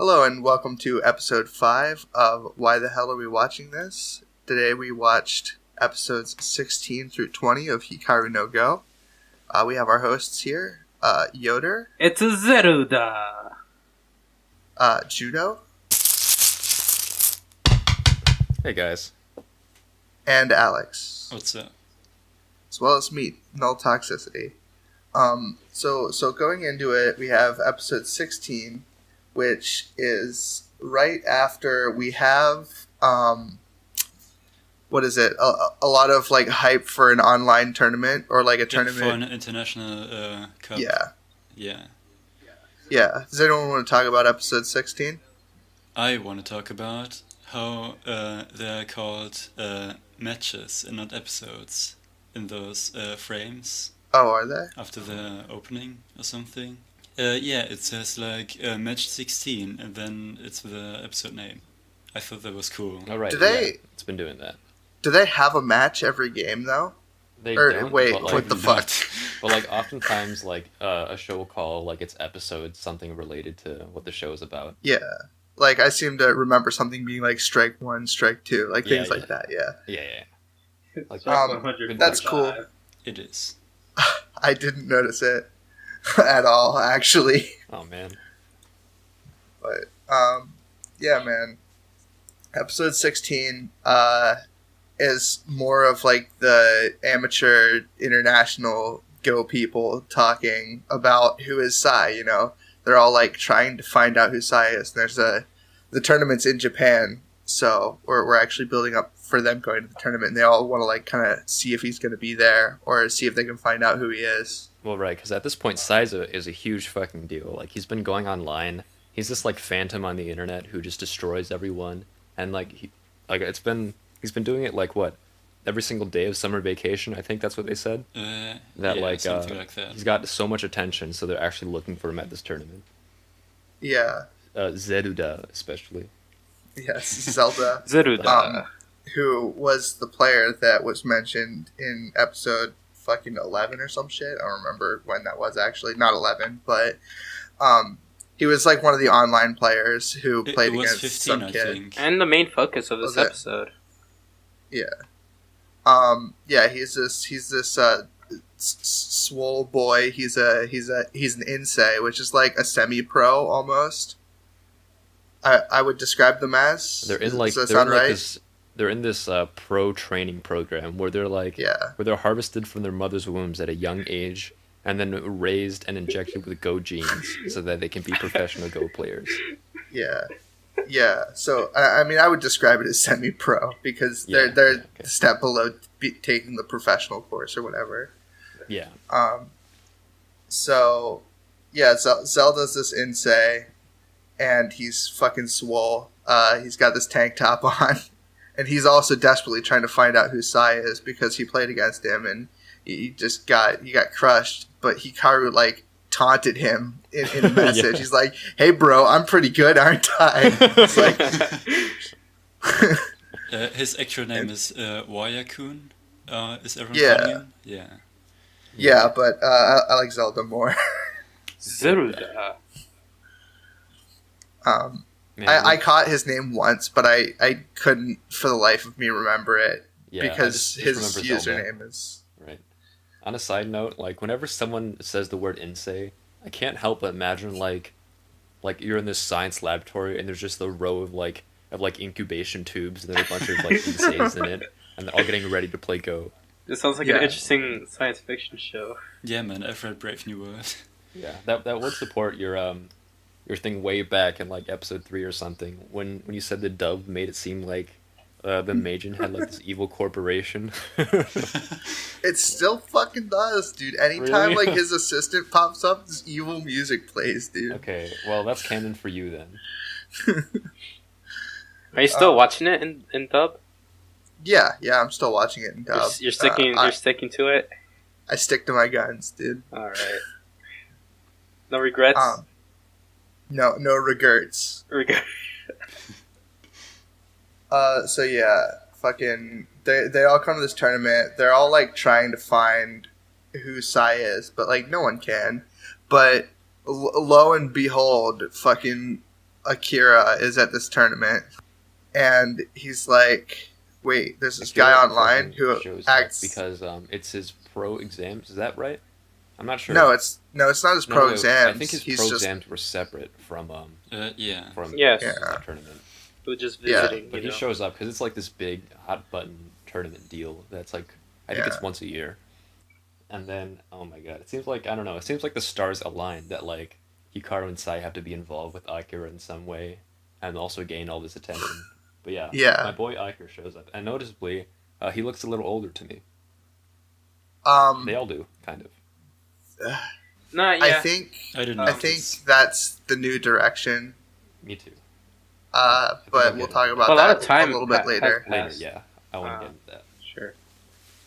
Hello and welcome to episode 5 of Why the Hell Are We Watching This? Today we watched episodes 16 through 20 of Hikaru no Go. We have our hosts here, YODR. It's a Joodough. Joodough. Hey guys. And Alex. What's up? As well as me, Null Toxicity. So going into it, we have episode 16, which is right after we have, what is it? A lot of like hype for an online tournament or like a tournament for an international cup. Yeah. Does anyone want to talk about episode 16? I want to talk about how they're called matches and not episodes in those frames. Oh, are they? After the opening or something. It says like match 16 and then it's the episode name. I thought that was cool. Oh, right. It's been doing that. Do they have a match every game though? They don't. Wait, but, what the fuck? But like oftentimes like a show will call like its episode something related to what the show is about. Yeah. Like I seem to remember something being like strike 1, strike 2, like things like that, Yeah. Like that's cool. It is. I didn't notice it at all, actually. Oh man. But yeah, man. Episode 16 is more of like the amateur international Go people talking about who is Sai, you know. They're all like trying to find out who Sai is. There's the tournament's in Japan, so we're actually building up for them going to the tournament, and they all want to like kind of see if he's going to be there or see if they can find out who he is. Well, right, because at this point, Saiza is a huge fucking deal. Like, he's been going online. He's this, like, phantom on the internet who just destroys everyone. And, like, he's been doing it, like, what? Every single day of summer vacation, I think that's what they said? Something like that. He's got so much attention, so they're actually looking for him at this tournament. Yeah. Joodough, especially. Yes, Zelda. Joodough. Who was the player that was mentioned in episode fucking 11 or some shit. I don't remember when that was actually. Not 11, but he was like one of the online players who played against 15, some I kid. think. And the main focus of this episode. Yeah. He's this swole boy. He's an insei, which is like a semi-pro almost. I would describe them as. Does that sound right? They're in this pro training program where they're like, where they're harvested from their mother's wombs at a young age and then raised and injected with Go genes so that they can be professional Go players. Yeah. So I mean, I would describe it as semi-pro because they're a step below taking the professional course or whatever. Yeah. Zelda's this insei, and he's fucking swole. He's got this tank top on. And he's also desperately trying to find out who Sai is because he played against him and he got crushed. But Hikaru like taunted him in a message. He's like, "Hey, bro, I'm pretty good, aren't I?" It's like his actual name is Waya-kun. Is everyone calling him? Yeah, but I like Zelda more. Joodough. I caught his name once, but I couldn't for the life of me remember it because his username is... Right. On a side note, like, whenever someone says the word insei, I can't help but imagine, like you're in this science laboratory and there's just a row of incubation tubes and then a bunch of, like, inseis in it, and they're all getting ready to play Go. This sounds like an interesting science fiction show. Yeah, man, I've read Brave New World. Yeah, that would support your thing way back in like episode 3 or something when you said the dub made it seem like the Majin had like this evil corporation. It still fucking does, dude. Anytime like his assistant pops up, this evil music plays, dude. Okay, well that's canon for you then. Are you still watching it in dub? Yeah, I'm still watching it in dub. You're sticking to it? I stick to my guns, dude. Alright. No regrets? No regrets. So yeah, fucking, they all come to this tournament. They're all like trying to find who Sai is, but like no one can. But lo and behold, fucking Akira is at this tournament, and he's like, "Wait, there's this guy online who acts because it's his pro exams. Is that right? I'm not sure. No, it's not his pro exams. I think his pro exams were separate from from that tournament. We're just visiting. But he shows up because it's like this big hot button tournament deal. That's like I think it's once a year. And then, oh my god, it seems like, I don't know, it seems like the stars aligned that, like, Hikaru and Sai have to be involved with Akira in some way, and also gain all this attention. But yeah, my boy Akira shows up, and noticeably, he looks a little older to me. They all do, kind of. I think that's the new direction. Me too. But we'll talk about that a little bit later. Later, yeah. I want to get into that. Sure.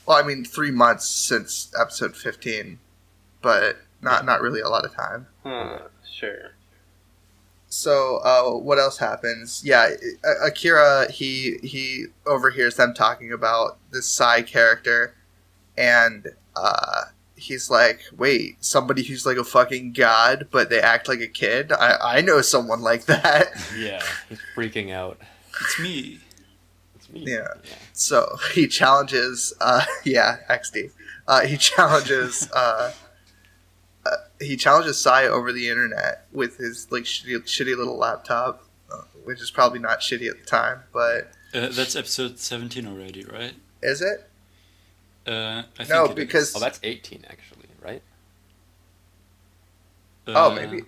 Well, I mean, 3 months since episode 15, but not really a lot of time. Sure. So, what else happens? Yeah, Akira, he overhears them talking about this Sai character, and he's like, wait, somebody who's like a fucking god, but they act like a kid? I know someone like that. Yeah, he's freaking out. It's me. Yeah. So he challenges, XD. He challenges Sai over the internet with his like shitty little laptop, which is probably not shitty at the time, but that's episode 17 already, right? Is it? I think because that's 18 actually, right? Maybe.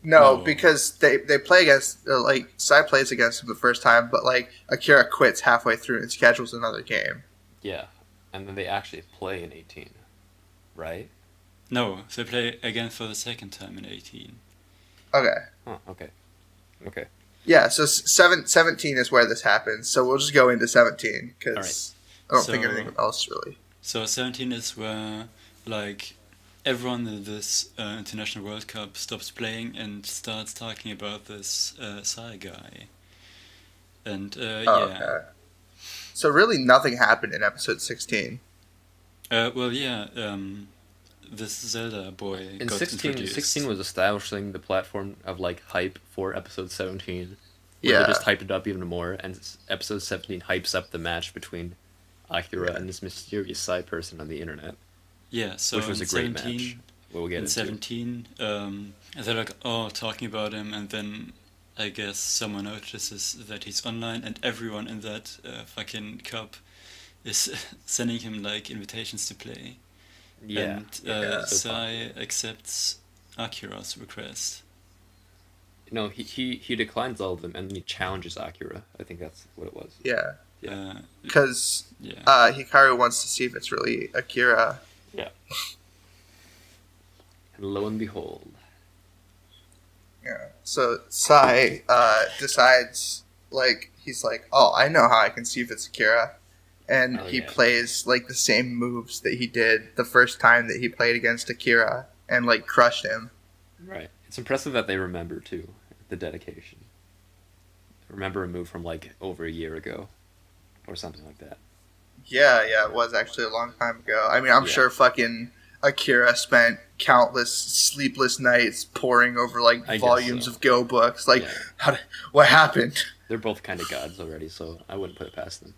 No, because they play against, like, Sai plays against him the first time, but, like, Akira quits halfway through and schedules another game. Yeah, and then they actually play in 18, right? No, they play again for the second time in 18. Okay. Oh, okay. Yeah, so 17 is where this happens, so we'll just go into 17, because I don't think anything else, really. So 17 is where, like, everyone in this International World Cup stops playing and starts talking about this Sai guy. And, Okay. So really nothing happened in episode 16. This Zelda boy in got 16 was establishing the platform of, like, hype for episode 17. They just hyped it up even more, and episode 17 hypes up the match between Akira and this mysterious Sai person on the internet. Yeah, so which was a great match. We'll get into 17, they're like, talking about him, and then I guess someone notices that he's online, and everyone in that fucking cup is sending him like invitations to play. Yeah. And Sai accepts Akira's request. No, he declines all of them, and he challenges Akira. I think that's what it was. Yeah. Yeah. Because Hikaru wants to see if it's really Akira. Yeah. And lo and behold. Yeah. So Sai decides, like, he's like, I know how I can see if it's Akira. And he plays, like, the same moves that he did the first time that he played against Akira and, like, crushed him. Right. It's impressive that they remember, too, the dedication. Remember a move from, like, over a year ago. Or something like that. Yeah, it was actually a long time ago. I mean, I'm sure fucking Akira spent countless sleepless nights poring over, like, volumes of Go books. Like, what happened? They're both kind of gods already, so I wouldn't put it past them.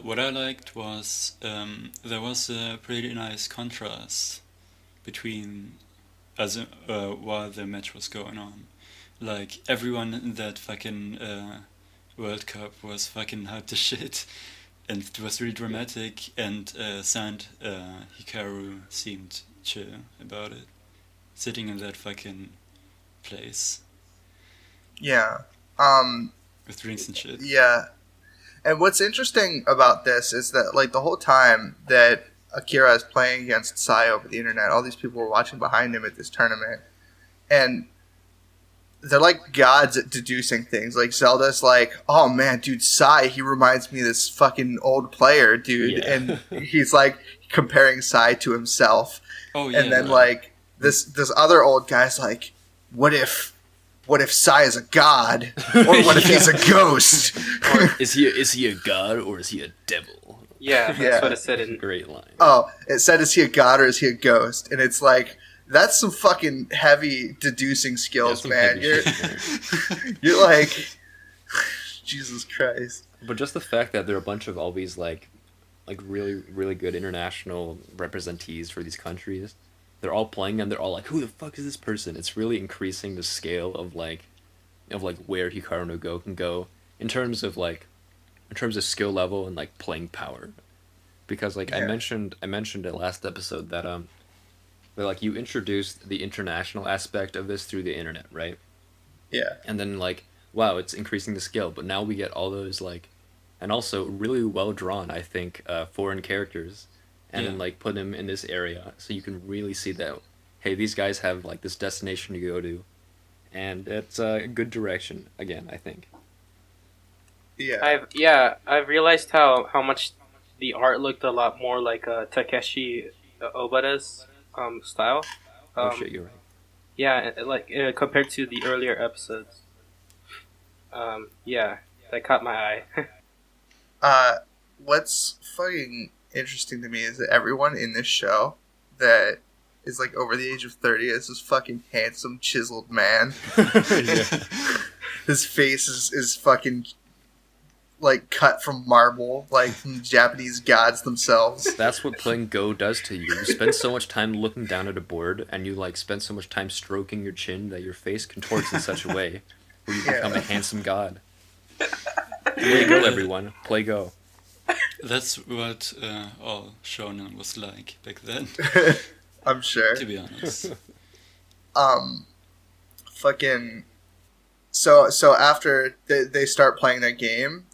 What I liked was there was a pretty nice contrast between while the match was going on. Like, everyone in that fucking World Cup was fucking hyped to shit, and it was really dramatic, and Hikaru seemed chill about it, sitting in that fucking place. Yeah. With drinks and shit. Yeah. And what's interesting about this is that, like, the whole time that Akira is playing against Sai over the internet, all these people were watching behind him at this tournament, and they're like gods at deducing things. Like, Zelda's like, oh man, dude, Sai, he reminds me of this fucking old player, dude. Yeah. And he's like comparing Sai to himself. Oh yeah. And then like this other old guy's like, what if Sai is a god? Or what if he's a ghost? Or is he a god or is he a devil? Yeah, that's what it said in great line. Oh, it said, is he a god or is he a ghost? And it's like, That's some fucking heavy deducing skills, man. You're like, Jesus Christ. But just the fact that there are a bunch of all these like really, really good international representees for these countries, they're all playing and they're all like, who the fuck is this person? It's really increasing the scale of where Hikaru no Go can go in terms of skill level and like playing power. Because I mentioned it last episode that like you introduced the international aspect of this through the internet, right? Yeah. And then like, wow, it's increasing the scale, but now we get all those like, and also really well drawn, I think, foreign characters, and then like put them in this area, so you can really see that, hey, these guys have like this destination to go to, and it's a good direction again, I think. Yeah. I've realized how much the art looked a lot more like Takeshi Obata's style. Oh shit, you're right. Yeah, like compared to the earlier episodes. Yeah, that caught my eye. What's fucking interesting to me is that everyone in this show that is like over the age of 30 is this fucking handsome, chiseled man. His face is fucking like cut from marble, like from Japanese gods themselves. That's what playing Go does to you. You spend so much time looking down at a board, and you like spend so much time stroking your chin that your face contorts in such a way where you become a handsome god. Play Go, everyone. Play Go. That's what all shonen was like back then. I'm sure. To be honest. Fucking. So after they start playing that game,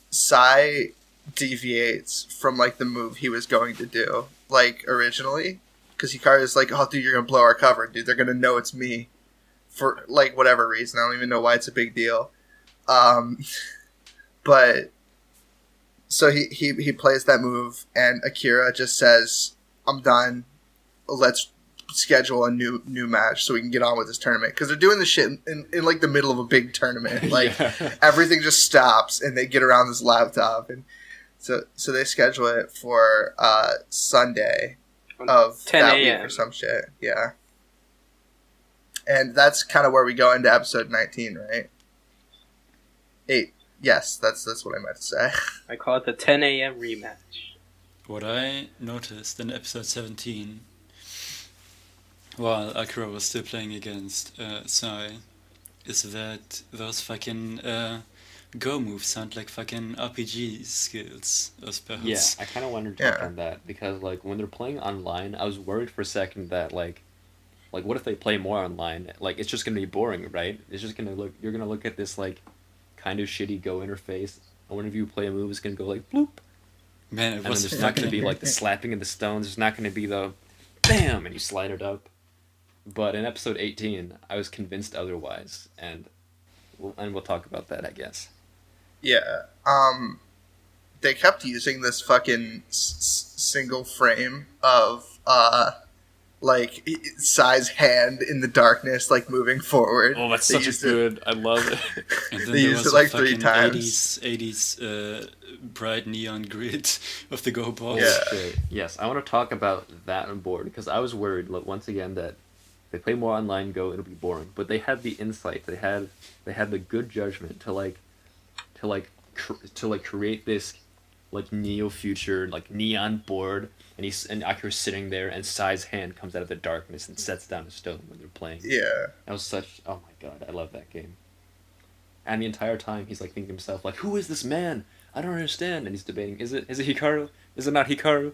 Sai deviates from like the move he was going to do, like originally, because Hikaru's like, "Oh, dude, you're gonna blow our cover, dude. They're gonna know it's me." For like whatever reason, I don't even know why it's a big deal. But so he plays that move, and Akira just says, "I'm done. Let's schedule a new match so we can get on with this tournament." Because they're doing this shit in like the middle of a big tournament. Like everything just stops, and they get around this laptop, and so they schedule it for Sunday of 10 that a.m. week or some shit. Yeah. And that's kind of where we go into episode 19, right? 8. Yes, that's what I meant to say. I call it the 10 a.m. rematch. What I noticed in episode 17, while Akira was still playing against Sai, is that those fucking Go moves sound like fucking RPG skills, I suppose. Yeah, I kind of wanted to talk on that, because like when they're playing online, I was worried for a second that like what if they play more online? Like it's just gonna be boring, right? It's just gonna you're gonna look at this like kind of shitty Go interface, and whenever you play a move, it's gonna go like bloop. Man, and then there's not gonna be like the slapping of the stones. There's not gonna be the bam and you slide it up. But in episode 18, I was convinced otherwise, and we'll talk about that, I guess. Yeah. They kept using this fucking single frame of like Sai's hand in the darkness, like moving forward. Oh, that's such a good. I love it. And then they used it like 3 times. 80s bright neon grid of the Go balls. Yeah. Okay. Yes, I want to talk about that on board, because I was worried once again that if they play more online Go, it'll be boring. But they had the insight. They had the good judgment to create this like neo future like neon board, and Akira's sitting there, and Sai's hand comes out of the darkness and sets down a stone when they're playing. Yeah. That was such. Oh my god, I love that game. And the entire time he's like thinking to himself like, who is this man? I don't understand. And he's debating, is it Hikaru? Is it not Hikaru?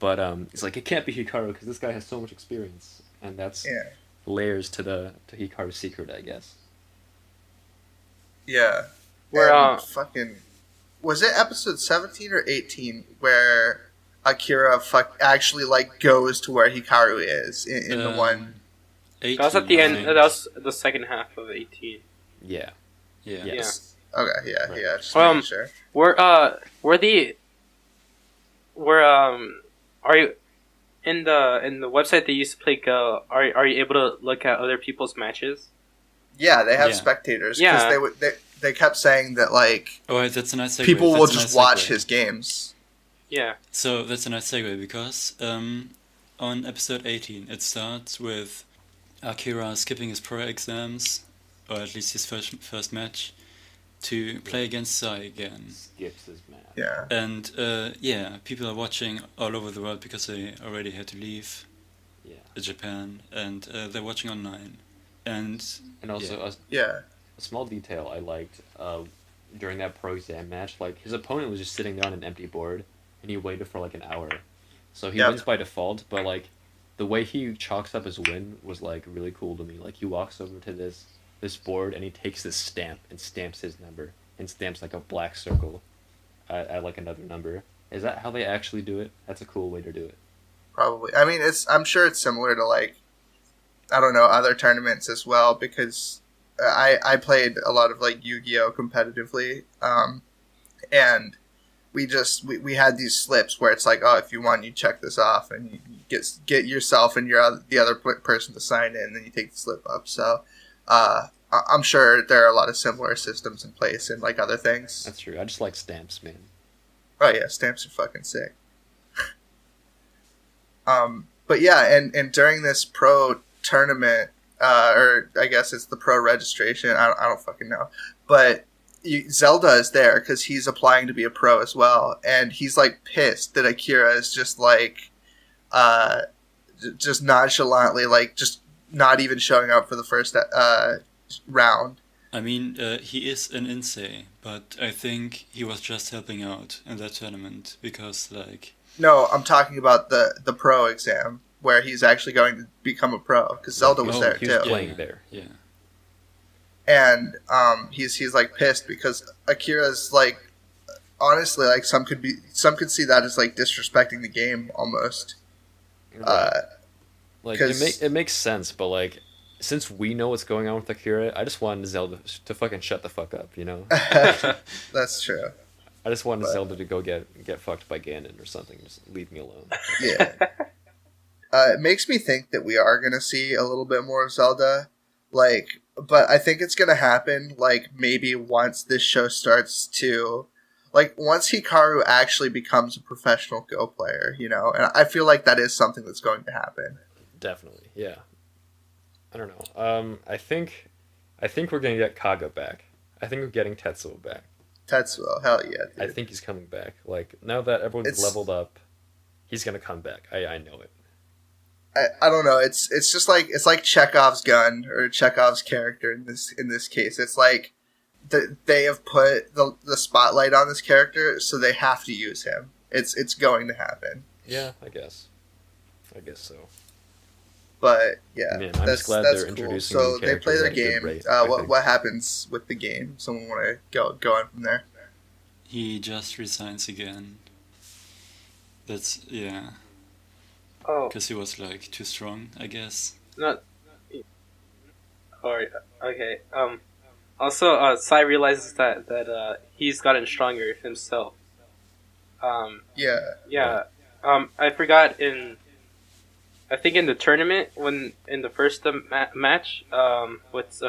But he's like, it can't be Hikaru because this guy has so much experience, and that's layers to Hikaru's secret, I guess. Yeah. We're fucking. Was it episode 17 or 18 where Akira actually like goes to where Hikaru is in the one? 18, that was at the end. That was the second half of 18. Yeah. Yes. Okay. Yeah. Right. Yeah. Just making sure. Are you in the website they used to play Go? Are you able to look at other people's matches? Yeah, they have spectators. Yeah. They kept saying that like that's a nice segue. People will just watch his games. Yeah. So that's a nice segue because on episode 18, it starts with Akira skipping his pro exams, or at least his first match, to play against Sai again. Skips his match. Yeah. And people are watching all over the world because they already had to leave Japan, and they're watching online. And also a small detail I liked during that pro exam match, like his opponent was just sitting there on an empty board, and he waited for like an hour. So he wins by default, but like the way he chalks up his win was like really cool to me. Like he walks over to this board and he takes this stamp and stamps his number and stamps like a black circle at like another number. Is that how they actually do it? That's a cool way to do it. Probably. I mean, I'm sure it's similar to like, I don't know, other tournaments as well, because I played a lot of like Yu-Gi-Oh competitively, and we had these slips where it's like, oh, if you want, you check this off, and you get yourself and the other person to sign in, and then you take the slip up. So I'm sure there are a lot of similar systems in place and like other things. That's true. I just like stamps, man. Oh yeah, stamps are fucking sick. But yeah, and during this pro tournament, or I guess it's the pro registration, I don't fucking know, but Zelda is there because he's applying to be a pro as well, and he's like pissed that Akira is just like just nonchalantly like just not even showing up for the first round. I mean, he is an insane, but I think he was just helping out in that tournament because like... No, I'm talking about the pro exam where he's actually going to become a pro, because Zelda was there he too. Was playing there. Yeah. And he's like pissed because Akira's like, honestly, like some could see that as like disrespecting the game almost. Right. Like it makes sense, but like since we know what's going on with Akira, I just wanted Zelda to fucking shut the fuck up, you know? That's true. I just wanted Zelda to go get fucked by Ganon or something. Just leave me alone. Yeah. It makes me think that we are going to see a little bit more of Zelda. Like, but I think it's going to happen, like, maybe once this show starts to... Like, once Hikaru actually becomes a professional Go player, you know? And I feel like that is something that's going to happen. Definitely, yeah. I don't know. I think we're going to get Kaga back. I think we're getting Tetsuo back. Tetsuo, hell yeah, dude. I think he's coming back. Like, now that everyone's leveled up, he's going to come back. I know it. I don't know. It's just like, it's like Chekhov's gun or Chekhov's character in this case. It's like they have put the spotlight on this character, so they have to use him. It's going to happen. Yeah, I guess so. But yeah, man, I'm just glad they're introducing cool. So new they play their game. Rate, what happens with the game? Someone want to go on from there? He just resigns again. That's Oh, because he was like too strong, I guess. not. Alright. Okay. Also, Sai realizes that he's gotten stronger himself. Yeah. Yeah. I forgot I think in the tournament when in the first match with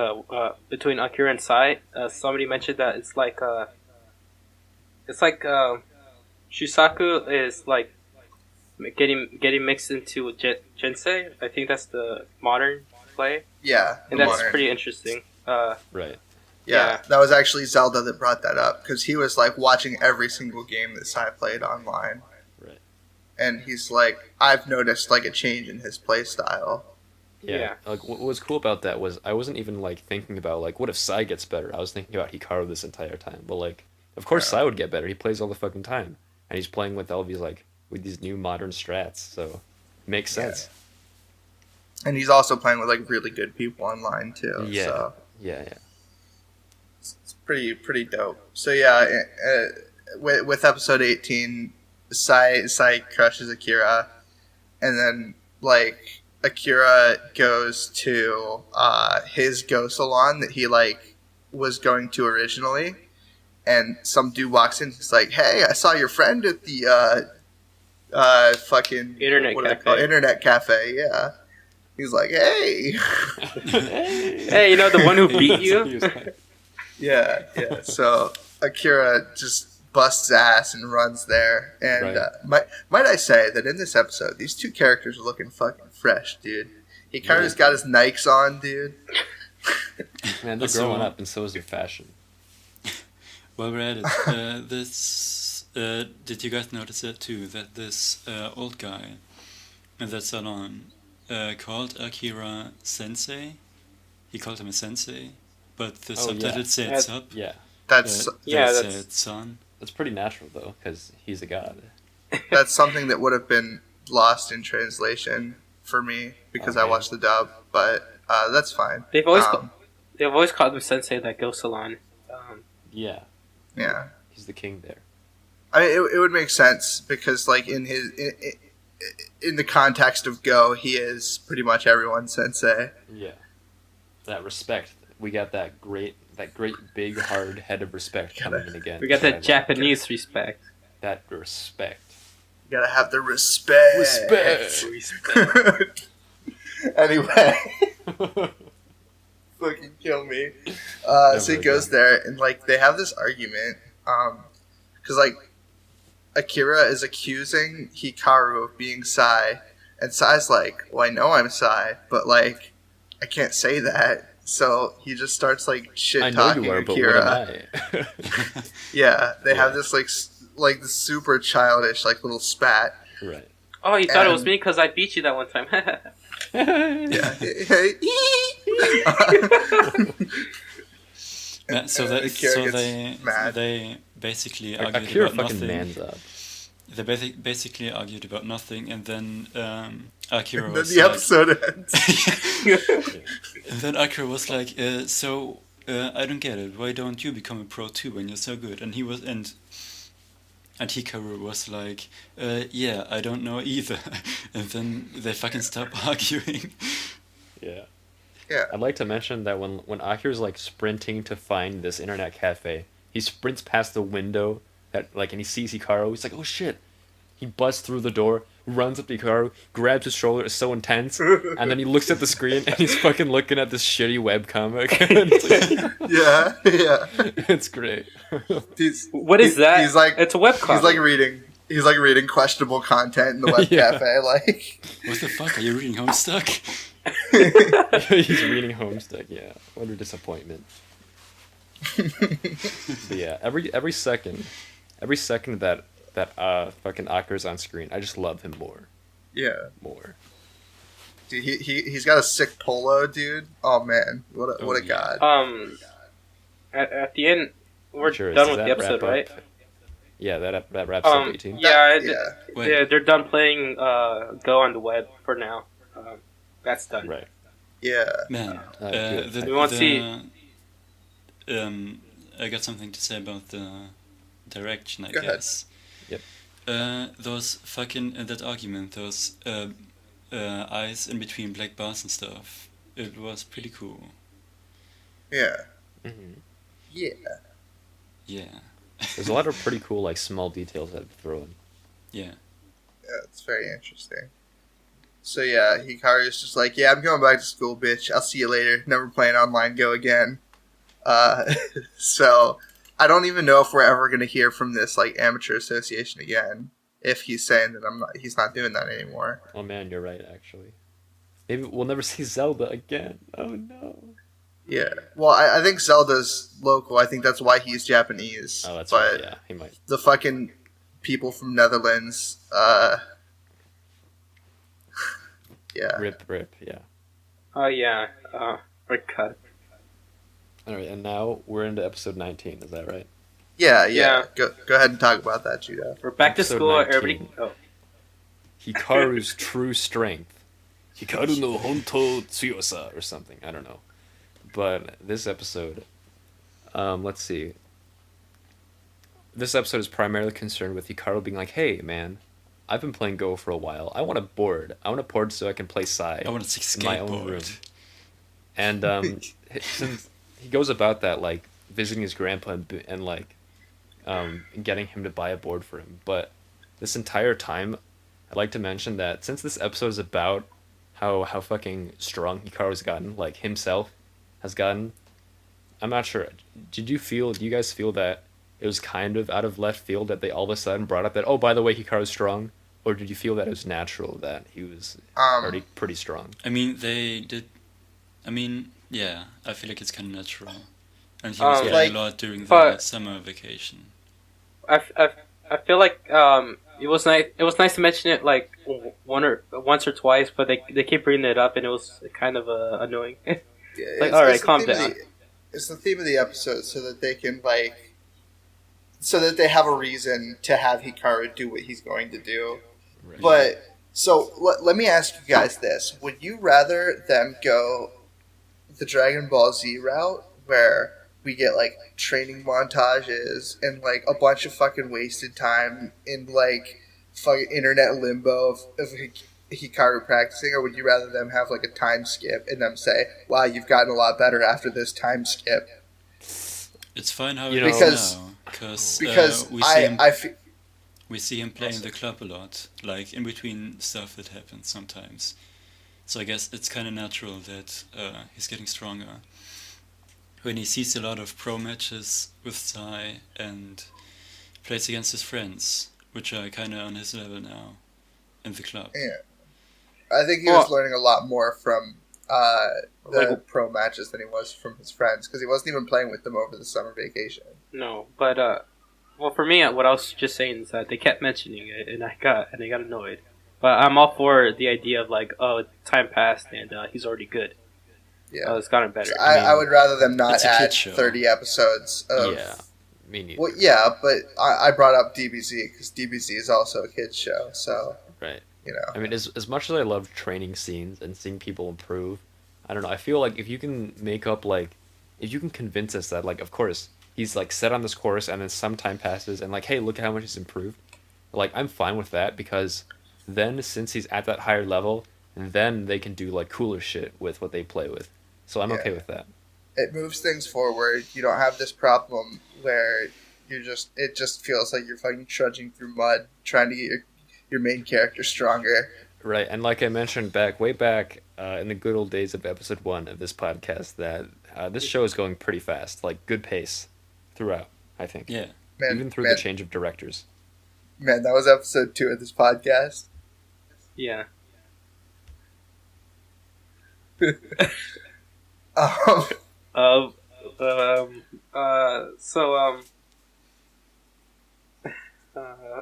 between Akira and Sai, somebody mentioned that it's like Shusaku is like getting mixed into Jinsei. I think that's the modern play. Yeah. And that's pretty interesting. Right. Yeah, that was actually Zelda that brought that up, because he was like watching every single game that Sai played online. Right. And he's like, I've noticed like a change in his play style. Yeah. Like what was cool about that was I wasn't even like thinking about like what if Sai gets better. I was thinking about Hikaru this entire time. But like, of course Sai would get better. He plays all the fucking time, and he's playing with all these like with these new modern strats. So it makes sense. Yeah. And he's also playing with like really good people online too. Yeah. So. Yeah. It's pretty dope. So yeah, with episode 18, Sai crushes Akira, and then like Akira goes to his Go salon that he like was going to originally, and some dude walks in. He's like, "Hey, I saw your friend at the fucking internet cafe." Yeah. He's like, "Hey, hey, you know the one who beat you." Yeah. So Akira just busts ass and runs there. And might I say that in this episode, these two characters are looking fucking fresh, dude. Hikaru's got his Nikes on, dude. Man, they're growing up, and so is their fashion. While we're at it, did you guys notice it too? That this old guy in that salon called Akira Sensei. He called him a sensei, but the subtitles say it's up. Yeah, that's it's son. That's pretty natural though, because he's a god. That's something that would have been lost in translation for me because I watched the dub, but that's fine. They've always called him Sensei that Go Salon. Yeah. He's the king there. I mean, it would make sense because, like, in the context of Go, he is pretty much everyone's sensei. Yeah, that respect. We got that great big hard head of respect coming in again. We got that Japanese respect. That respect. You gotta have the respect. Respect. Anyway. Fucking kill me. So he goes there, and, like, they have this argument. Because, like, Akira is accusing Hikaru of being Sai, and Sai's like, well, I know I'm Sai, but, like, I can't say that. So he just starts, like, shit-talking Akira. But what am I? Yeah, they have this, like the super childish, like, little spat. Right. Oh, you thought it was me because I beat you that one time. Yeah. So they basically argued Akira about fucking nothing. mans up. They basically argued about nothing, and then Akira And was then the like, episode ends. and then Akira was like, I don't get it. Why don't you become a pro too when you're so good? And he was and Hikaru was like, yeah, I don't know either. And then they fucking stopped arguing. Yeah. Yeah. I'd like to mention that when Akira's like sprinting to find this internet cafe, he sprints past the window and he sees Hikaru. He's like, oh shit! He busts through the door, runs up to Hikaru, grabs his shoulder. It's so intense, and then he looks at the screen and he's fucking looking at this shitty webcomic. Yeah. It's great. What is that? He's like, it's a webcomic. He's like reading questionable content in the web cafe. Like, what the fuck? Are you reading Homestuck? He's reading Homestuck. Yeah, what a disappointment. But yeah, every second that fucking Akira's on screen, I just love him more. Yeah, more. Dude, he's got a sick polo, dude. Oh man, what a god. At the end, we're done with the episode, right? Yeah, that wraps up 18. Yeah, they're done playing Go on the web for now. That's done. Right. Yeah. Man, we want to see. I got something to say about the direction, I Go guess. Ahead. Those fucking that argument, those eyes in between black bars and stuff. It was pretty cool. Yeah. Mm-hmm. Yeah. There's a lot of pretty cool like small details that throw in. Yeah. Yeah, it's very interesting. So yeah, Hikaru's just like, yeah, I'm going back to school, bitch. I'll see you later. Never playing online Go again. So I don't even know if we're ever going to hear from this like amateur association again. If he's saying that he's not doing that anymore. Oh man, you're right. Actually, maybe we'll never see Zelda again. Oh no. Yeah. Well, I think Zelda's local. I think that's why he's Japanese. Oh, that's right. Yeah, he might. The fucking people from Netherlands. Yeah. Rip. Yeah. Oh yeah. We're cut. All right, and now we're into episode 19. Is that right? Yeah. Go ahead and talk about that, Joodough. We're back Episode to school. 19. Everybody. Oh. Hikaru's true strength. Hikaru no hontou tsuyosa or something. I don't know. But this episode, let's see. This episode is primarily concerned with Hikaru being like, "Hey, man, I've been playing Go for a while. I want a board. I want a board so I can play Sai I want a in my own room." skateboard. And since he goes about that, like visiting his grandpa and like getting him to buy a board for him. But this entire time, I'd like to mention that since this episode is about how fucking strong Hikaru's gotten, like himself has gotten, I'm not sure. Do you guys feel that it was kind of out of left field that they all of a sudden brought up that, oh, by the way, Hikaru's strong? Or did you feel that it was natural that he was already pretty strong? I mean, they did. I mean, yeah, I feel like it's kind of natural. And he was playing a lot during the summer vacation. I feel like it was nice. It was nice to mention it like once or twice, but they keep bringing it up, and it was kind of annoying. Like, all right, calm down. It's the theme of the episode, so that they can so that they have a reason to have Hikaru do what he's going to do. Right. But so let me ask you guys this: would you rather them go the Dragon Ball Z route, where we get like training montages and like a bunch of fucking wasted time in like fucking internet limbo of Hikaru practicing, or would you rather them have like a time skip and them say, "Wow, you've gotten a lot better after this time skip"? It's fine how it is now, because we see him playing the club a lot, like in between stuff that happens sometimes. So I guess it's kind of natural that he's getting stronger. When he sees a lot of pro matches with Sai and plays against his friends, which are kind of on his level now in the club. Yeah. I think he was learning a lot more from the pro matches than he was from his friends, because he wasn't even playing with them over the summer vacation. No, but well, for me, what I was just saying is that they kept mentioning it, and I got annoyed. But I'm all for the idea of like, oh, time passed and he's already good. Yeah, it's gotten better. So I would rather them not add 30 episodes of. Yeah, me neither. Well, yeah, but I brought up DBZ because DBZ is also a kids show, so. Right. You know. I mean, as much as I love training scenes and seeing people improve, I don't know. I feel like if you can if you can convince us that, like, of course, he's like set on this course and then some time passes and like, hey, look at how much he's improved. Like, I'm fine with that, because then since he's at that higher level, then they can do like cooler shit with what they play with. So I'm okay with that. It moves things forward. You don't have this problem where it just feels like you're fucking trudging through mud trying to get your main character stronger. Right, and like I mentioned way back in the good old days of episode 1 of this podcast, that this show is going pretty fast, like good pace throughout, I think. Yeah. Even through the change of directors. Man, that was episode 2 of this podcast. Yeah.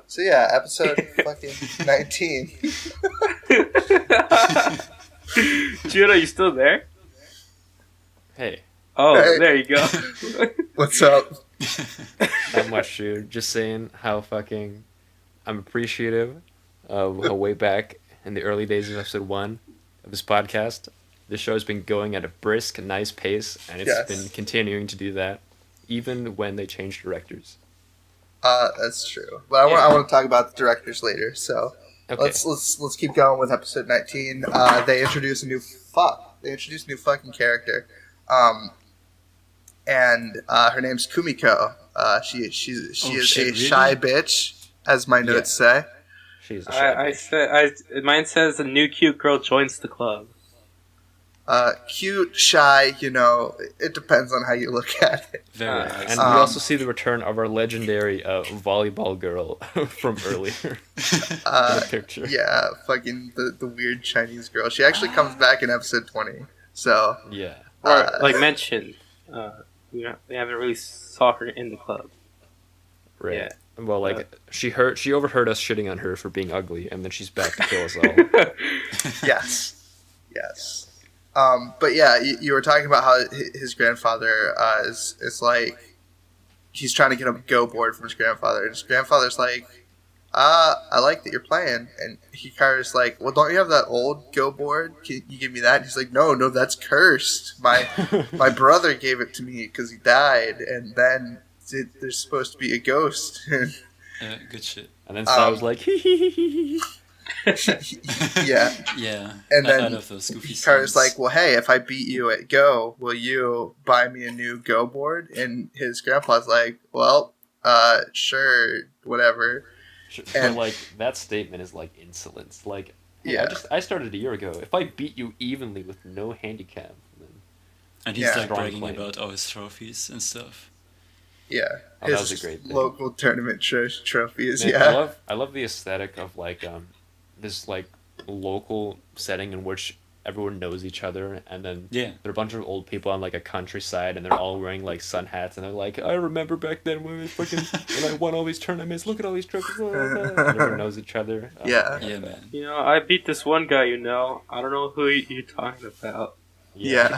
So yeah, episode fucking 19. Joodough, you still there? Hey. Oh, hey. There you go. What's up? Not much, dude. Just saying how fucking I'm appreciative of how way back in the early days of episode 1 of this podcast, this show has been going at a brisk, nice pace, and it's been continuing to do that, even when they change directors. That's true. But I want to talk about the directors later. So let's keep going with episode 19. They introduce a new fucking character, and her name's Kumiko. She is a shy bitch, as my notes say. She's a shy bitch. Mine says a new cute girl joins the club. Cute, shy, it depends on how you look at it. Very nice. And we also see the return of our legendary volleyball girl from earlier in the picture. Yeah, fucking the weird Chinese girl. She actually comes back in episode 20. So yeah, or like mentioned, we haven't really saw her in the club. Right. Yeah. Well, like she overheard us shitting on her for being ugly, and then she's back to kill us all. Yes. But yeah, you were talking about how his grandfather is like, he's trying to get a go board from his grandfather, and his grandfather's like, I like that you're playing, and Hikaru's like, well, don't you have that old go board? Can you give me that? And he's like, no, that's cursed. My brother gave it to me because he died, and then there's supposed to be a ghost. Good shit. And then Sai was like, hee. Yeah. And then Hikaru's like, well, hey, if I beat you at Go, will you buy me a new Go board? And his grandpa's like, well, sure, whatever. And like that statement is like insolence. Like, hey, I started a year ago. If I beat you evenly with no handicap, then and he's like bragging about all his trophies and stuff. Yeah, that was a great thing. Local tournament trophies. Man, yeah, I love the aesthetic of like this like local setting in which everyone knows each other, and then there are a bunch of old people on like a countryside, and they're all wearing like sun hats, and they're like, I remember back then when I won all these tournaments. Look at all these trophies. And everyone knows each other. Yeah, man. You know, I beat this one guy. You know, I don't know who you're talking about. Yeah.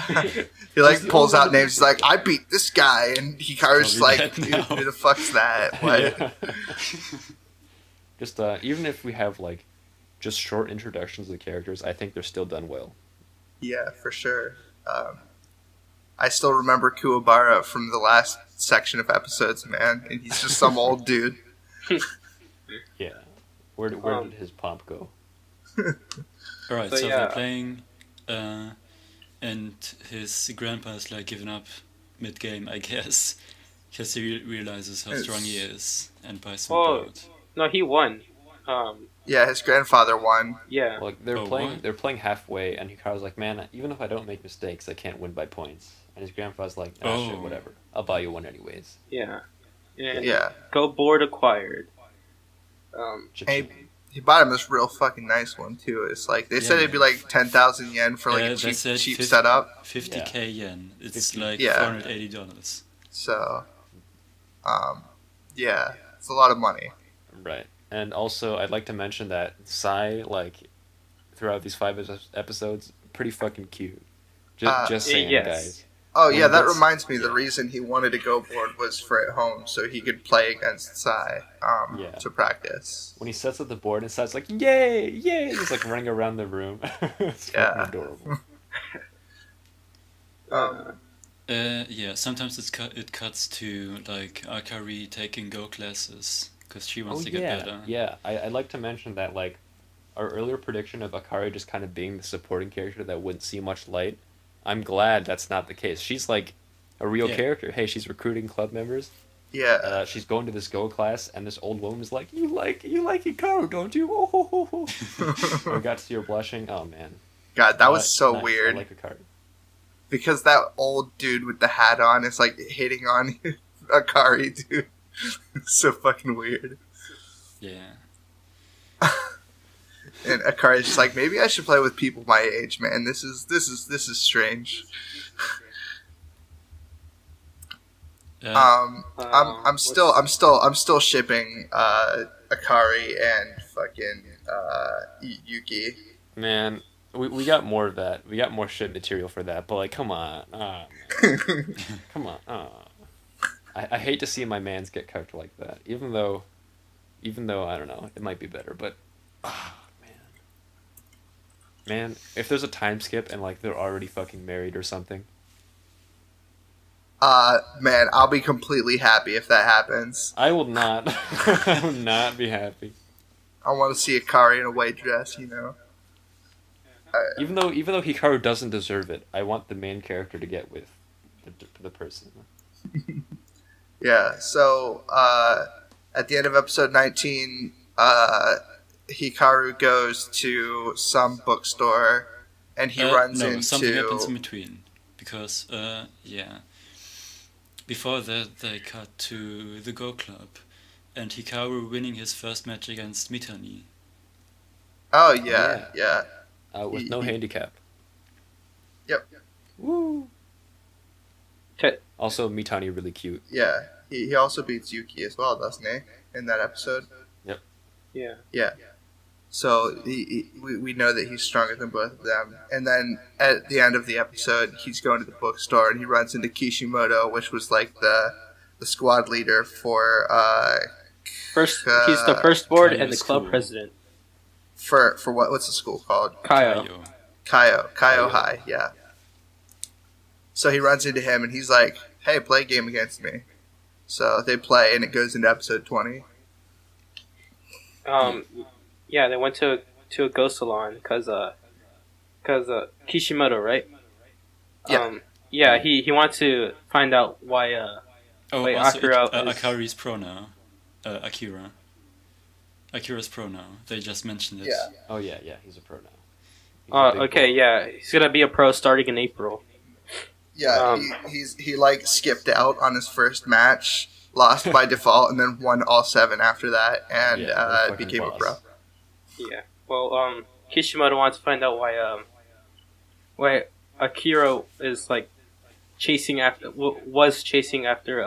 He like pulls out names. He's like, I beat this guy, and Hikaru's like, who the fuck's that? What? Yeah. Just even if we have like just short introductions of the characters, I think they're still done well. Yeah, for sure. I still remember Kuwabara from the last section of episodes, man, and he's just some old dude. Yeah. Where did his pomp go? Alright, so they're playing, and his grandpa's like giving up mid-game, I guess, because he realizes how strong he is and buys him out. No, he won. Yeah, his grandfather won. Yeah. Well, they're playing halfway, and Hikaru's like, man, even if I don't make mistakes, I can't win by points. And his grandfather's like, shit, whatever. I'll buy you one anyways. Yeah. And yeah. Go board acquired. He bought him this real fucking nice one too. It's like they said it'd be like 10,000 yen for like a cheap setup. 50k yen. It's like $480. So, yeah, it's a lot of money. Right. And also, I'd like to mention that Sai, like, throughout these 5 episodes, pretty fucking cute. Just saying, guys. Oh, yeah, that reminds me. The reason he wanted to go board was for at home, so he could play against Sai to practice. When he sets up the board and Sai's like, yay, yay! He's like running around the room. It's fucking adorable. Sometimes it cuts to, like, Akari taking Go classes, because she wants to get better. Yeah, I'd like to mention that, like, our earlier prediction of Akari just kind of being the supporting character that wouldn't see much light, I'm glad that's not the case. She's like a real character. Hey, she's recruiting club members. Yeah. She's going to this Go class, and this old woman is like, you like Hikaru, don't you? Oh. I got to see her blushing. Oh, man. God, that was so weird. I like Hikaru. Because that old dude with the hat on is like hitting on Akari, dude. It's so fucking weird. Yeah. And Akari's just like, maybe I should play with people my age, man. This is strange. I'm still shipping Akari and fucking Yuki. Man, we got more of that. We got more shit material for that. But like, come on, come on. I hate to see my mans get cooked like that. Even though I don't know, it might be better. But man, if there's a time skip and like they're already fucking married or something. Man, I'll be completely happy if that happens. I will not. I will not be happy. I want to see Akari in a white dress, you know. Even though Hikaru doesn't deserve it, I want the main character to get with the person. Yeah. So at the end of episode 19, Hikaru goes to some bookstore, and he runs into... something happens in between, because, before that, they cut to the Go Club, and Hikaru winning his first match against Mitani. Oh, yeah. With no handicap. Yep. Woo! Also, Mitani really cute. Yeah. He also beats Yuki as well, doesn't he? In that episode? Yep. Yeah. Yeah. So we know that he's stronger than both of them. And then at the end of the episode, he's going to the bookstore and he runs into Kishimoto, which was like the squad leader for he's the first board and the club president. For what's the school called? Kaio High, yeah. So he runs into him and he's like, "Hey, play a game against me." So they play and it goes into episode 20. Yeah, they went to a Go salon because Kishimoto, right? Yeah. He wanted to find out why Akira Akari's pro now. Akira. Akira's pro now. They just mentioned it. Yeah. Oh yeah, he's a pro now. He's gonna be a pro starting in April. Yeah, he like skipped out on his first match lost by default, and then won all 7 after that, and became a pro. Yeah. Well, Kishimoto wants to find out why Akira is like was chasing after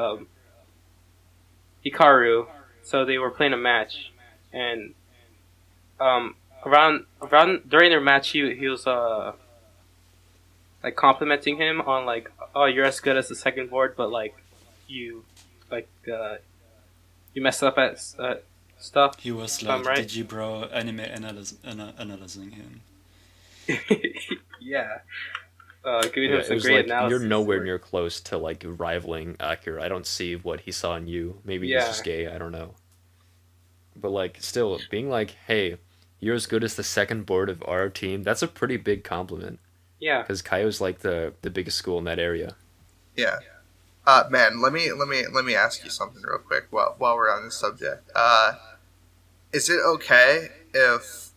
Hikaru. So they were playing a match, and around during their match, he was like complimenting him on like, oh, you're as good as the second board, but like you messed up at stuff. He was like Digibro anime analyzing him. Yeah. Giving him some great like, analysis. You're nowhere near close to like rivaling Akira. I don't see what he saw in you. Maybe he's just gay. I don't know. But like, still being like, hey, you're as good as the second board of our team. That's a pretty big compliment. Yeah. Because Kaio's like the biggest school in that area. Yeah. Man, let me ask you something real quick while we're on this subject. Is it okay if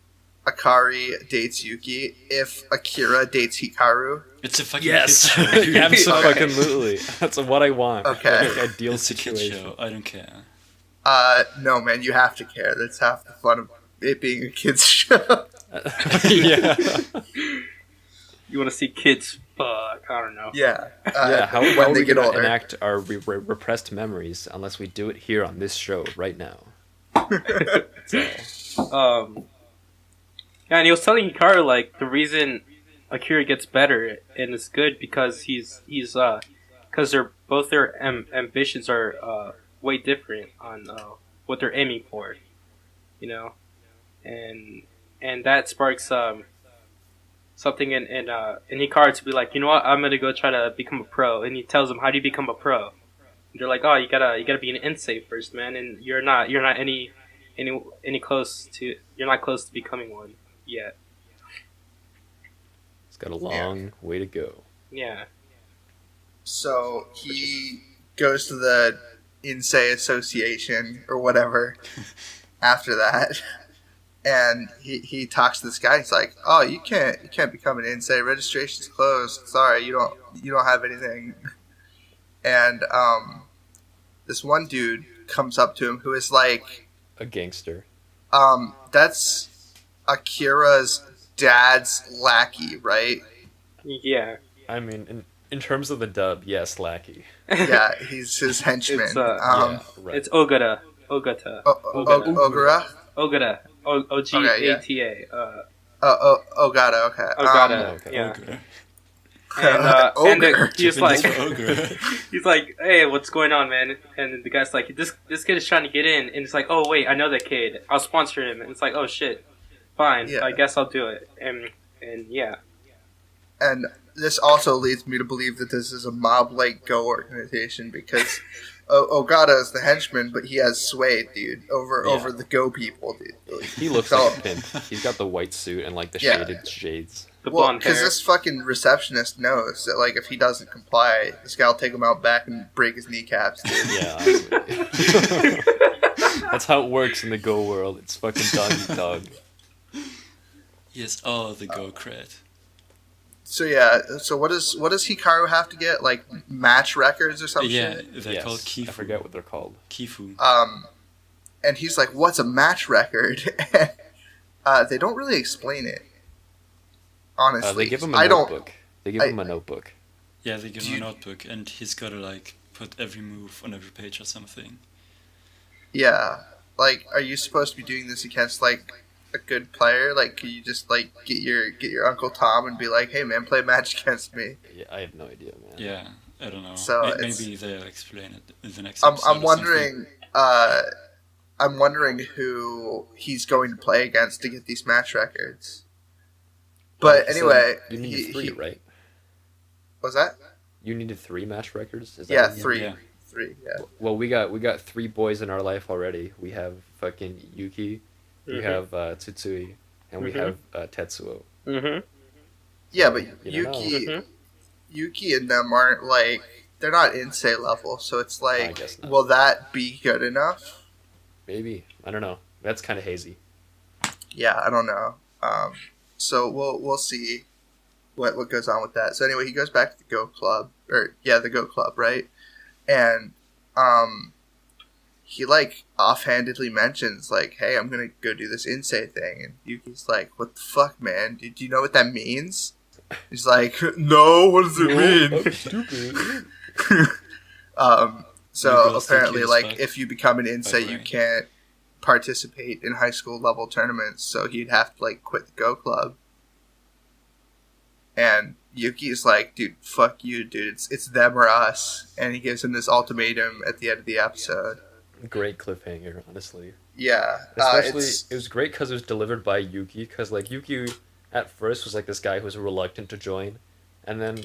Akari dates Yuki if Akira dates Hikaru? It's a fucking yes, kid show. absolutely. That's what I want. Okay, like, ideal it's situation. A kid show. I don't care. No, man, you have to care. That's half the fun of it being a kids show. Yeah. You want to see kids fuck? I don't know. Yeah. How are we going to enact our repressed memories unless we do it here on this show right now? Yeah, and he was telling Hikaru like the reason Akira gets better and is good because he's because their ambitions are way different on what they're aiming for, you know, and that sparks something in Hikaru to be like, you know what, I'm gonna go try to become a pro, and he tells him, how do you become a pro? And they're like, oh, you gotta be an insane first, man, and you're not any close to becoming one yet. It's got a long way to go. Yeah. So he goes to the Insei Association or whatever after that, and he talks to this guy. He's like, "Oh, you can't become an Insei. Registration's closed. Sorry, you don't have anything." And this one dude comes up to him who is like a gangster. That's Akira's dad's lackey, right? Yeah. I mean, in terms of the dub, yes, lackey. Yeah, he's his henchman. It's, right. It's Ogata. Ogura? Ogata. O-G-A-T-A. Ogata, okay. Ogata, yeah. And he's like, he's like, hey, what's going on, man? And the guy's like, this kid is trying to get in, and it's like, oh wait, I know that kid. I'll sponsor him. And it's like, oh shit, fine, yeah. I guess I'll do it. And yeah. And this also leads me to believe that this is a mob-like Go organization because Ogata is the henchman, but he has sway, dude, over the Go people, dude. He looks like a pimp. He's got the white suit and like the shaded shades. Well, because this fucking receptionist knows that, like, if he doesn't comply, this guy will take him out back and break his kneecaps, dude. Yeah, honestly. That's how it works in the Go world. It's fucking dog dog. Yes, all the Go cred. So yeah, so what does Hikaru have to get? Like match records or something? Yeah, they're called Kifu. I forget what they're called. Kifu. And he's like, "What's a match record?" They don't really explain it. Honestly, they give him a notebook. They give him a notebook. Yeah, they give him a notebook, and he's gotta like put every move on every page or something. Yeah, like, are you supposed to be doing this against like a good player? Like, could you just like get your Uncle Tom and be like, "Hey man, play a match against me"? Yeah, I have no idea, man. Yeah, I don't know. So maybe they'll explain it in the next episode. I'm wondering. I'm wondering who he's going to play against to get these match records. But anyway, you needed 3, right? What's that? You needed 3 match records. Is that yeah, 3. Yeah. 3. Yeah. Well, we got 3 boys in our life already. We have fucking Yuki, we have Tsutsui, and we have Tetsuo. Mm-hmm. Yeah, but Yuki and them aren't like, they're not Insei level, so it's like, will that be good enough? Maybe. I don't know. That's kind of hazy. Yeah, I don't know. So we'll see what goes on with that. So anyway, he goes back to the Go Club, the Go Club, right? And he like offhandedly mentions like, "Hey, I'm gonna go do this Insei thing," and Yuki's like, "What the fuck, man? Do you know what that means?" He's like, "No, what does it mean?" I'm stupid. So apparently, like, if you become an Insei, you can't participate in high school level tournaments. So he'd have to like quit the Go Club. And Yuki's like, "Dude, fuck you, dude. It's them or us." And he gives him this ultimatum at the end of the episode. Great cliffhanger, honestly. Yeah, especially it was great because it was delivered by Yuki. Because like Yuki, at first was like this guy who was reluctant to join, and then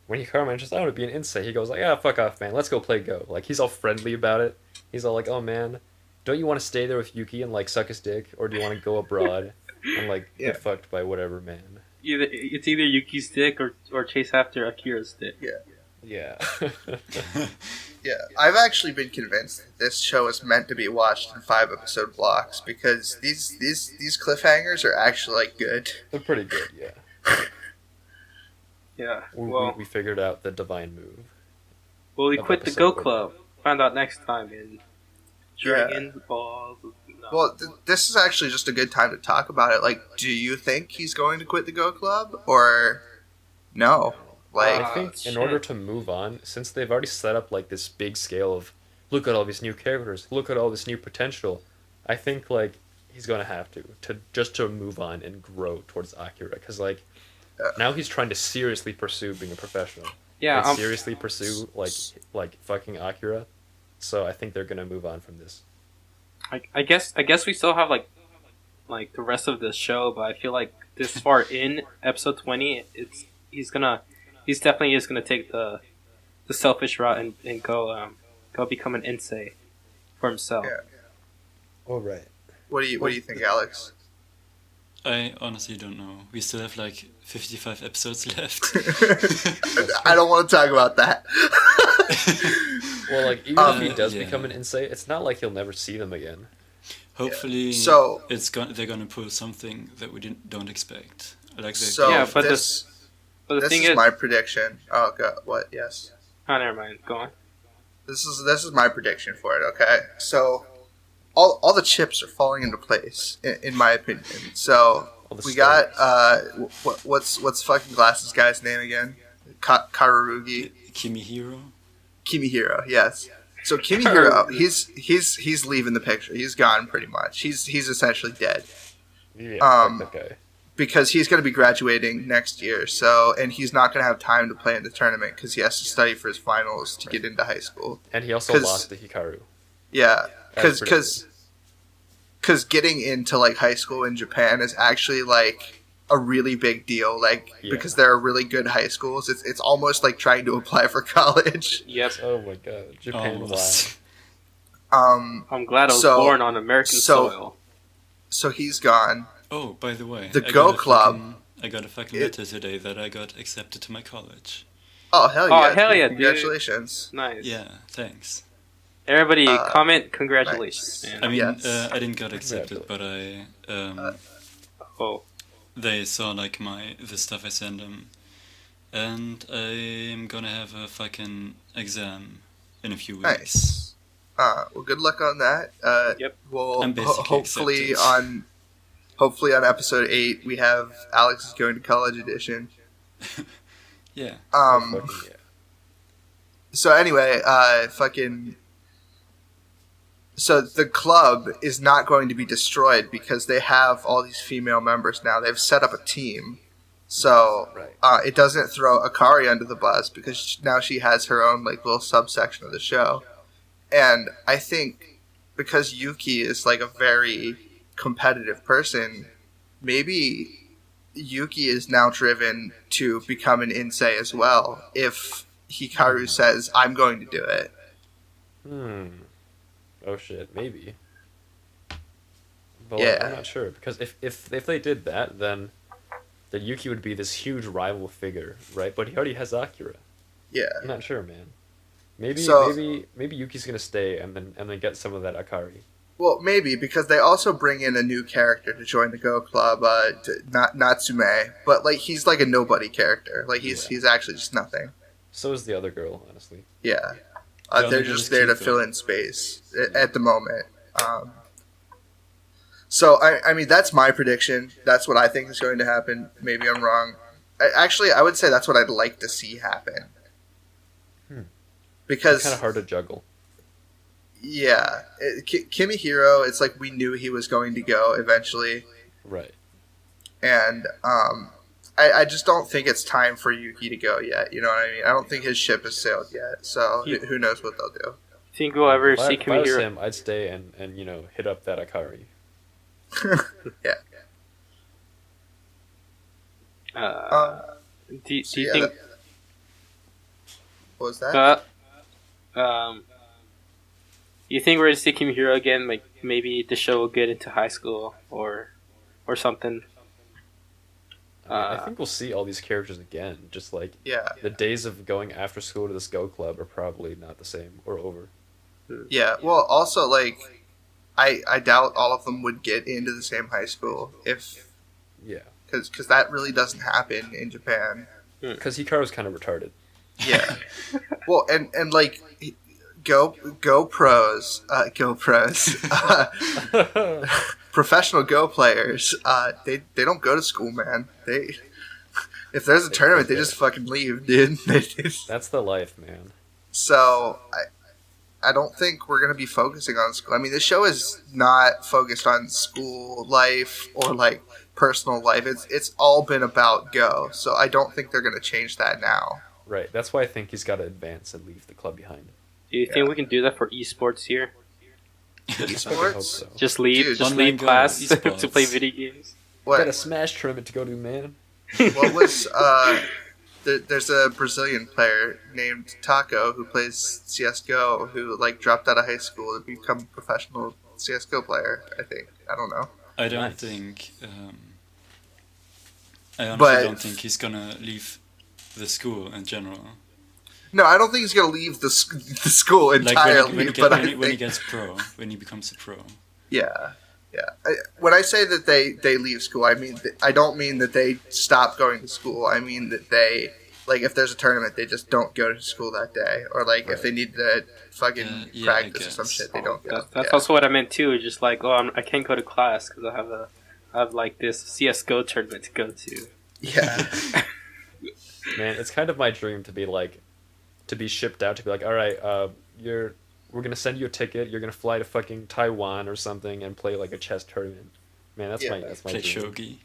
when Hikaru mentions I want to be an Insei, he goes like, "Ah, fuck off, man. Let's go play Go." Like he's all friendly about it. He's all like, "Oh man, don't you want to stay there with Yuki and like suck his dick, or do you want to go abroad and like get fucked by whatever man?" It's either Yuki's dick or chase after Akira's dick. Yeah. Yeah, I've actually been convinced that this show is meant to be watched in 5-episode blocks because these cliffhangers are actually like good. They're pretty good, yeah. Yeah. We figured out the divine move. Well, we quit the Go Club. Find out next time in Dragon Ball. No. Well, this is actually just a good time to talk about it. Like, do you think he's going to quit the Go Club or no? Like, I think in order to move on, since they've already set up like this big scale of look at all these new characters, look at all this new potential, I think like he's gonna have to move on and grow towards Akira because like now he's trying to seriously pursue being a professional. Yeah, like, seriously pursue like fucking Akira. So I think they're gonna move on from this. I guess we still have like the rest of the show, but I feel like this far in episode 20, he's definitely just gonna take the selfish route and go become an Insei for himself. Yeah. All right. What do you think, Alex? I honestly don't know. We still have like 55 episodes left. I don't want to talk about that. Well, like even if he does become an Insei, it's not like he'll never see them again. Hopefully, so they're gonna pull something that we don't expect. Like but the thing is my prediction. Oh god, what? Yes. Oh, never mind. Go on. This is my prediction for it. Okay, so all the chips are falling into place in my opinion. So we got what's fucking Glasses guy's name again? Karurugi. Kimihiro. Yes. So Kimihiro, he's leaving the picture. He's gone pretty much. He's essentially dead. Yeah. Okay. Because he's going to be graduating next year, and he's not going to have time to play in the tournament because he has to study for his finals to get into high school. And he also lost to Hikaru. Yeah, because getting into like high school in Japan is actually like a really big deal. Like because there are really good high schools, it's almost like trying to apply for college. Yep. Oh my god, Japan! I'm glad I was born on American soil. So he's gone. Oh, by the way, the Go Club. I got a fucking letter today that I got accepted to my college. Oh hell yeah! Oh hell yeah! Congratulations! Dude. Nice. Yeah, thanks. Everybody, comment congratulations. Nice. Man. I mean, I didn't get accepted, but I they saw like the stuff I sent them, and I'm gonna have a fucking exam in a few weeks. Nice. Well, good luck on that. Yep. We'll hopefully on episode 8 we have Alex is going to college edition. Yeah. So anyway, so the club is not going to be destroyed because they have all these female members now. They've set up a team. So it doesn't throw Akari under the bus because now she has her own like little subsection of the show. And I think because Yuki is like a very competitive person, maybe Yuki is now driven to become an Insei as well if Hikaru says, I'm going to do it. Oh shit, maybe. But like, I'm not sure, because if they did that, then Yuki would be this huge rival figure, right? But he already has Akira. Yeah. I'm not sure, man. Maybe Yuki's gonna stay and then get some of that Akari. Well, maybe, because they also bring in a new character to join the Go Club, Natsume, but like he's like a nobody character. Like he's actually just nothing. So is the other girl, honestly. Yeah. They're just there to fill in space at the moment. So, I mean, that's my prediction. That's what I think is going to happen. Maybe I'm wrong. Actually, I would say that's what I'd like to see happen. Because it's kind of hard to juggle. Yeah. Kimihiro, it's like we knew he was going to go eventually. Right. And I just don't think it's time for Yuki to go yet. You know what I mean? I don't think his ship has sailed yet. So who knows what they'll do. Think we'll ever see Kimihiro? If I was him, I'd stay and hit up that Hikaru. Yeah. Do you think? What was that? You think we're gonna see Kimihiro again? Like maybe the show will get into high school or something. I think we'll see all these characters again. Just like the days of going after school to this Go Club are probably not the same or over. Yeah. Well, also like. I doubt all of them would get into the same high school because that really doesn't happen in Japan. Because Hikaru's kind of retarded. Yeah. Well, and like go pros, professional Go players. They don't go to school, man. If there's a tournament, they just fucking leave, dude. That's the life, man. So I don't think we're going to be focusing on school. I mean, this show is not focused on school life or, like, personal life. It's all been about Go, so I don't think they're going to change that now. Right. That's why I think he's got to advance and leave the club behind. Do you think we can do that for esports here? Esports? So. Just leave class to play video games? What? Got a Smash tournament to go to, man. What was... There's a Brazilian player named Taco who plays CSGO who like dropped out of high school to become a professional CSGO player, I think. I don't know. I don't think... I honestly don't think he's gonna leave the school in general. No, I don't think he's gonna leave the school entirely. Like when he gets pro, when he becomes a pro. Yeah. Yeah. When I say that they leave school, I mean I don't mean that they stop going to school. I mean that they like if there's a tournament, they just don't go to school that day, or like if they need to fucking practice or some shit, they don't go. That's also what I meant too. Just like I can't go to class because I have like this CS:GO tournament to go to. Yeah. Man, it's kind of my dream to be shipped out to be like, all right, we're gonna send you a ticket. You're gonna fly to fucking Taiwan or something and play like a chess tournament. Man, that's my play dream. Shogi.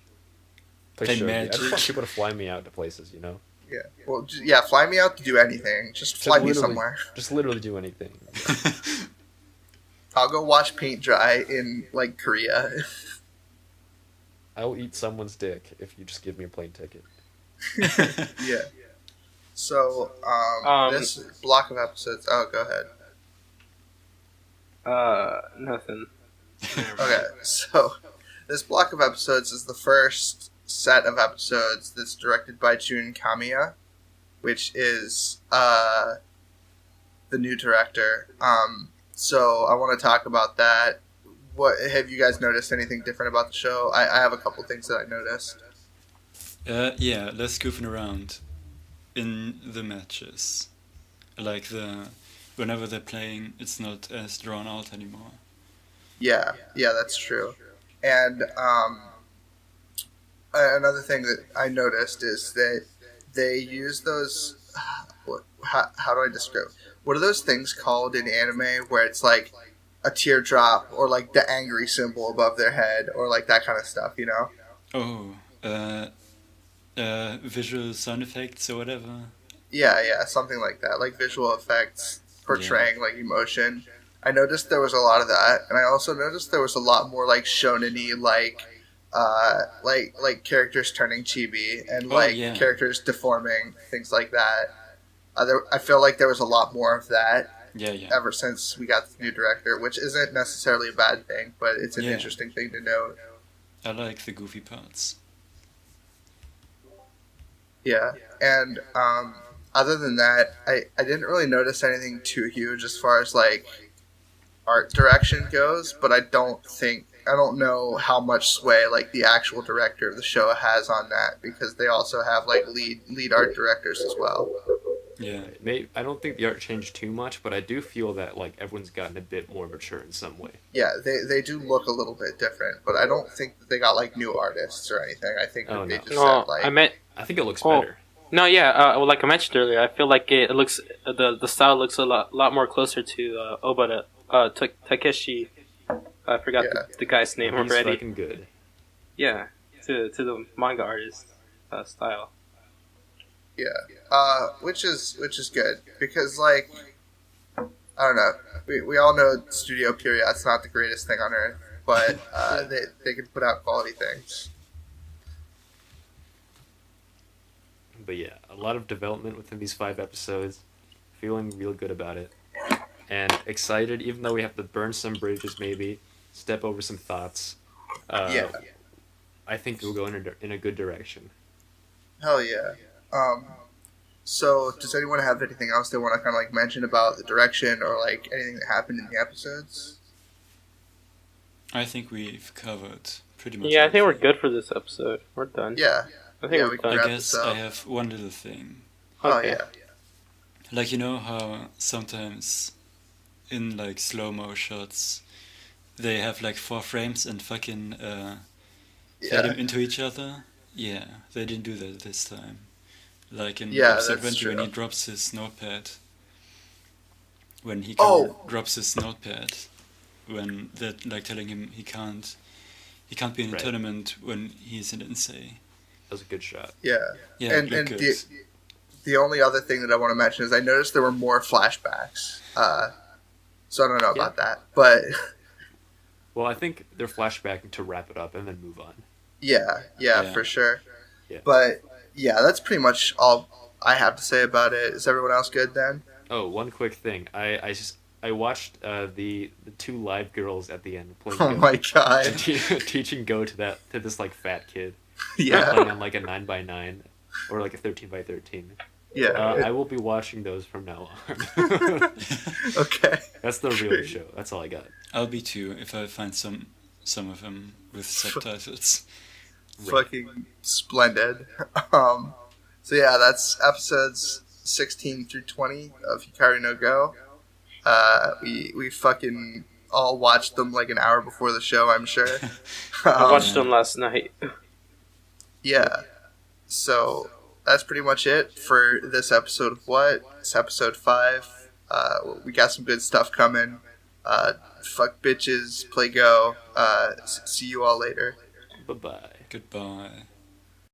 Play Shogi. Magic. I just want people to fly me out to places, you know. Yeah. Well, fly me out to do anything. Just fly me somewhere. Just literally do anything. I'll go watch paint dry in like Korea. I will eat someone's dick if you just give me a plane ticket. Yeah. So, this block of episodes. Oh, go ahead. Nothing. Okay, so this block of episodes is the first set of episodes that's directed by Jun Kamiya, which is the new director. So I want to talk about that. What have you guys noticed? Anything different about the show? I have a couple things that I noticed. Yeah, less goofing around in the matches. Like whenever they're playing, it's not as drawn out anymore. Yeah, that's true. And another thing that I noticed is that they use those. How do I describe? What are those things called in anime where it's like a teardrop or like the angry symbol above their head or like that kind of stuff? You know? Oh, visual sound effects or whatever. Yeah, something like that. Like visual effects portraying like emotion. I noticed there was a lot of that, and I also noticed there was a lot more like shonen-y, like characters turning chibi and characters deforming, things like that. I feel like there was a lot more of that. Yeah. Ever since we got the new director, which isn't necessarily a bad thing, but it's an interesting thing to note. I like the goofy parts. Yeah, and other than that, I didn't really notice anything too huge as far as like art direction goes, but I don't know how much sway like the actual director of the show has on that, because they also have like lead art directors as well. Yeah. Maybe, I don't think the art changed too much, but I do feel that like everyone's gotten a bit more mature in some way. Yeah, they do look a little bit different, but I don't think that they got like new artists or anything. I think that they just said like. I think it looks better. No, yeah. Well, like I mentioned earlier, I feel like it looks the style looks a lot more closer to Obata Takeshi. I forgot the guy's name already. He's fucking good. Yeah, to the manga artist style. Yeah, which is good because like I don't know, we all know Studio Period's not the greatest thing on earth, but they can put out quality things. But yeah, a lot of development within these 5 episodes. Feeling real good about it. And excited, even though we have to burn some bridges maybe, step over some thoughts. I think we'll go in a good direction. Hell yeah. So does anyone have anything else they want to kind of like mention about the direction or like anything that happened in the episodes? I think we've covered pretty much. Yeah, I think we're good for this episode. We're done. Yeah. I think we're done. I guess I have one little thing. Okay. Oh, yeah. Like, you know how sometimes in, like, slow-mo shots, they have, like, 4 frames and fucking fade them into each other? Yeah, they didn't do that this time. Like in episode 20 when he drops his notepad. When Hikaru drops his notepad. When they're, like, telling him he can't be in a tournament when he's in Insei. That was a good shot. Yeah. Yeah, and the only other thing that I want to mention is I noticed there were more flashbacks. So I don't know about that, but well, I think they're flashbacking to wrap it up and then move on. Yeah, for sure. Yeah. But yeah, that's pretty much all I have to say about it. Is everyone else good then? Oh, one quick thing. I watched the 2 live girls at the end playing. Oh my god! Teaching Go to this like fat kid. Yeah. Playing on like a 9x9 or like a 13x13. Yeah. I will be watching those from now on. Okay. That's the real show. That's all I got. I'll be too if I find some of them with subtitles. Fucking splendid. So yeah, that's episodes 16 through 20 of Hikaru no Go. We fucking all watched them like an hour before the show, I'm sure. I watched them last night. Yeah. So that's pretty much it for this episode of What? It's episode 5. We got some good stuff coming. Fuck bitches, play Go. See you all later. Bye-bye. Goodbye.